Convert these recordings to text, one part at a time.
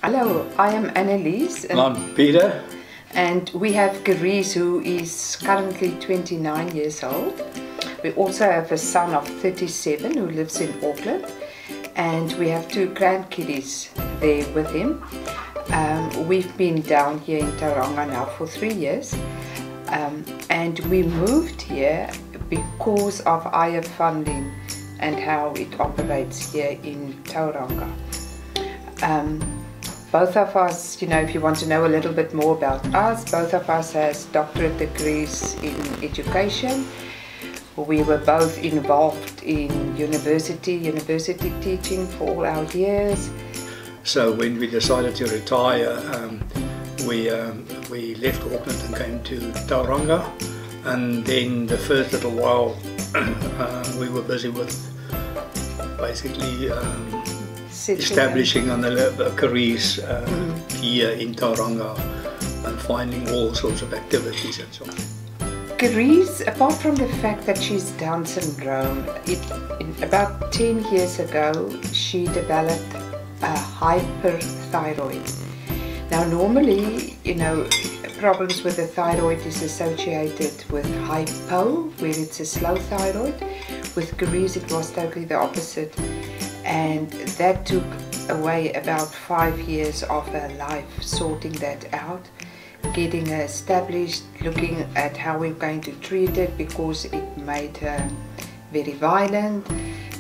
Hello, I am Annelise and I'm Peter. And we have Carise, who is currently 29 years old. We also have a son of 37 who lives in Auckland, and we have 2 grandkiddies there with him. We've been down here in Tauranga now for 3 years, and we moved here because of higher funding and how it operates here in Tauranga. Both of us, if you want to know a little bit more about us, both of us has doctorate degrees in education. We were both involved in university teaching for all our years. So when we decided to retire, we left Auckland and came to Tauranga, and then the first little while we were busy with basically establishing on the Carise here in Tauranga and finding all sorts of activities and so on. Carise, apart from the fact that she's Down syndrome, about 10 years ago she developed a hyperthyroid. Now normally, problems with the thyroid is associated with hypo, where it's a slow thyroid. With Carise it was totally the opposite, and that took away about 5 years of her life, sorting that out, getting her established, looking at how we're going to treat it, because it made her very violent,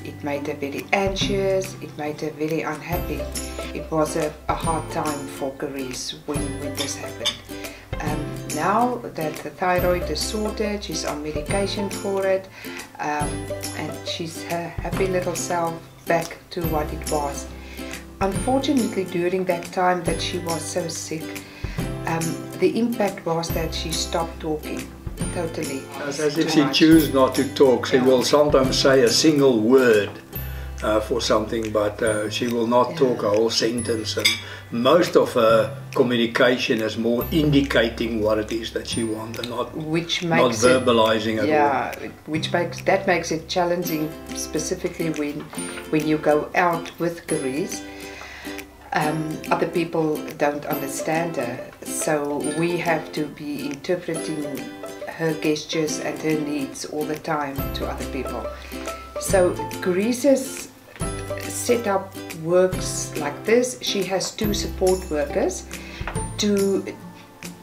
it made her very anxious, it made her very unhappy. It was a hard time for Carise when this happened. Now that the thyroid is sorted, she's on medication for it, and she's her happy little self back to what it was. Unfortunately, during that time that she was so sick, the impact was that she stopped talking totally. As if she chooses not to talk. She will sometimes say a single word for something, but she will not talk a whole sentence, and most of her communication is more indicating what it is that she wants and not verbalizing at all. Which makes it challenging, specifically when you go out with Carise. Other people don't understand her, so we have to be interpreting her gestures and her needs all the time to other people. So Carise's setup works like this. She has 2 support workers, 2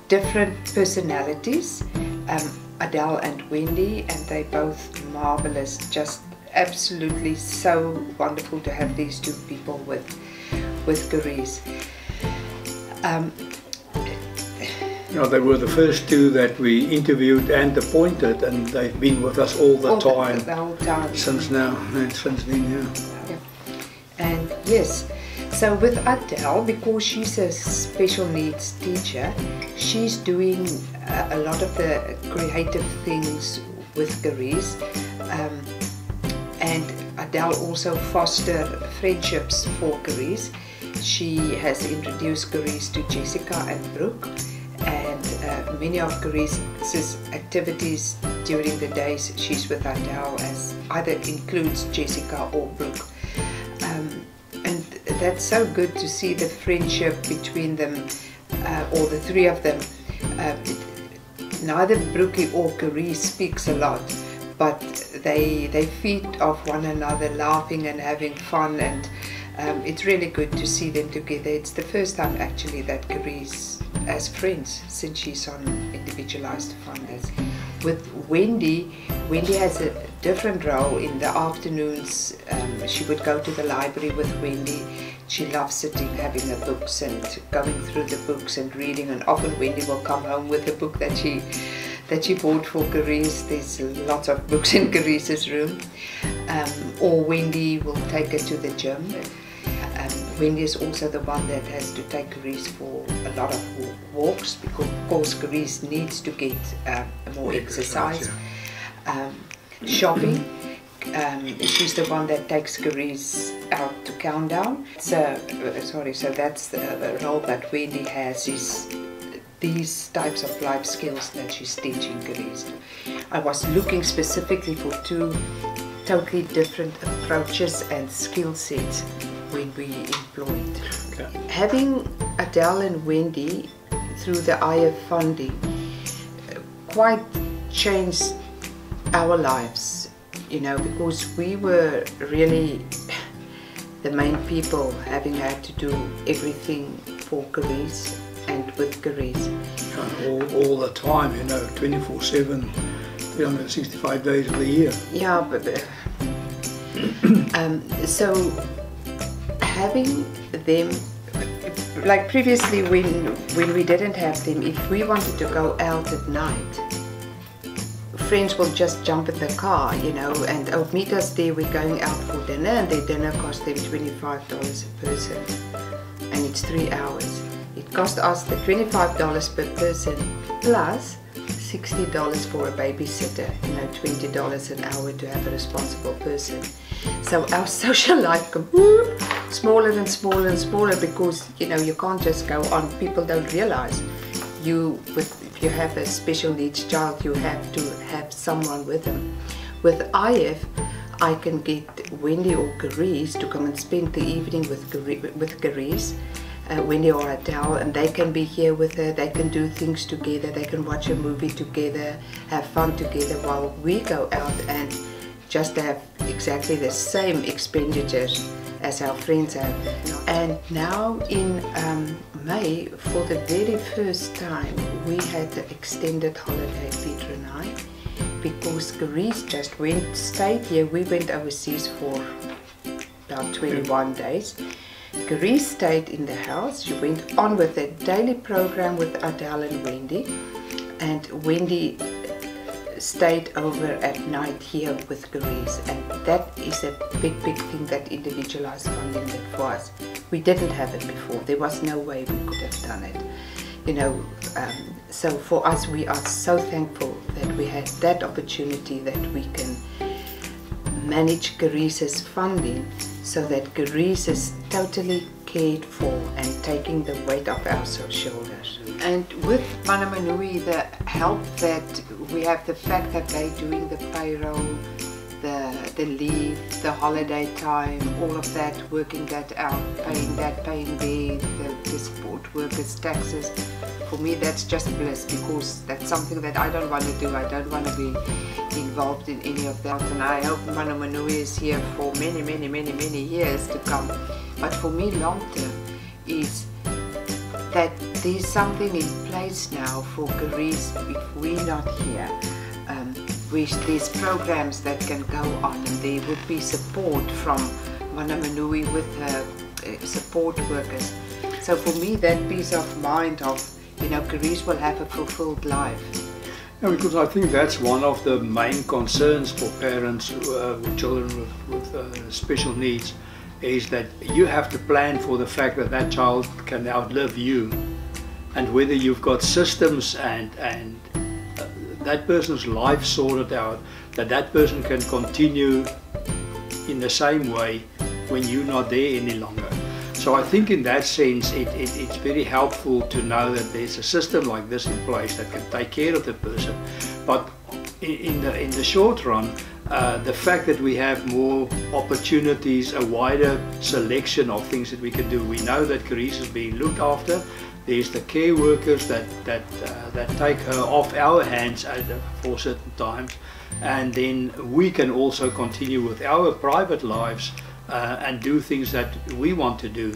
different personalities, Adele and Wendy, and they're both marvelous, just absolutely so wonderful to have these 2 people with Carise. They were the first 2 that we interviewed and appointed, and they've been with us all the time. The whole time. Since now, since then, yeah. And yes, so with Adele, because she's a special needs teacher, she's doing a lot of the creative things with Carise. And Adele also fosters friendships for Carise. She has introduced Carise to Jessica and Brooke, and many of Carise's activities during the days she's with Adele either includes Jessica or Brooke. And that's so good to see the friendship between them, or the 3 of them. Neither Brookie or Carise speaks a lot, but they feed off one another, laughing and having fun, and it's really good to see them together. It's the first time actually that Carise has friends since she's on individualized funders. With Wendy has a different role. In the afternoons she would go to the library with Wendy. She loves sitting, having her books and going through the books and reading, and often Wendy will come home with a book that she bought for Carise. There's lots of books in Carise's room. Or Wendy will take her to the gym. Wendy is also the one that has to take Carise for a lot of walks, because of course Carise needs to get more exercise. Shopping. She's the one that takes Carise out to Countdown. So that's the role that Wendy has, is these types of life skills that she's teaching Carise. I was looking specifically for 2 totally different approaches and skill sets when we employed. Okay. Having Adele and Wendy through the IF funding quite changed our lives, you know, because we were really the main people, having had to do everything for Carise and with Carise. All the time, you know, 24/7, 365 days of the year. Yeah, but so having them, like previously when we didn't have them, if we wanted to go out at night, friends will just jump in the car, you know, and oh, meet us there, we're going out for dinner, and their dinner cost them $25 a person, and it's 3 hours. It cost us the $25 per person plus $60 for a babysitter, you know, $20 an hour to have a responsible person. So our social life got smaller and smaller and smaller, because, you know, you can't just go on. People don't realize if you have a special needs child, you have to have someone with them. With IF, I can get Wendy or Carise to come and spend the evening with Carise, Wendy or Adele, and they can be here with her, they can do things together, they can watch a movie together, have fun together, while we go out and just have exactly the same expenditures as our friends have. And now in May, for the very first time, we had an extended holiday, Peter and I, because Carise just stayed here. We went overseas for about 21 days. Carise stayed in the house. She went on with a daily program with Adele and Wendy, and Wendy stayed over at night here with Carise, and that is a big thing that individualized funding did for us. We didn't have it before. There was no way we could have done it, you know. So for us, we are so thankful that we had that opportunity, that we can manage Carise's funding so that Carise is totally cared for and taking the weight off our shoulders. And with Manawanui, the help that we have, the fact that they're doing the payroll, the leave, the holiday time, all of that, working that out, paying the support workers' taxes. For me, that's just bliss, because that's something that I don't want to do. I don't want to be involved in any of that, and I hope Manawanui is here for many years to come. But for me, long term is that there's something in place now for Carise if we're not here. There's programs that can go on, and there would be support from Manawanui with her support workers. So for me, that peace of mind of, you know, Carise will have a fulfilled life. Yeah, because I think that's one of the main concerns for parents with children with special needs, is that you have to plan for the fact that that child can outlive you, and whether you've got systems and that person's life sorted out, that person can continue in the same way when you're not there any longer. So I think in that sense it's very helpful to know that there's a system like this in place that can take care of the person. But in the short run, the fact that we have more opportunities, a wider selection of things that we can do. We know that Carise is being looked after. There's the care workers that take her off our hands for certain times, and then we can also continue with our private lives and do things that we want to do.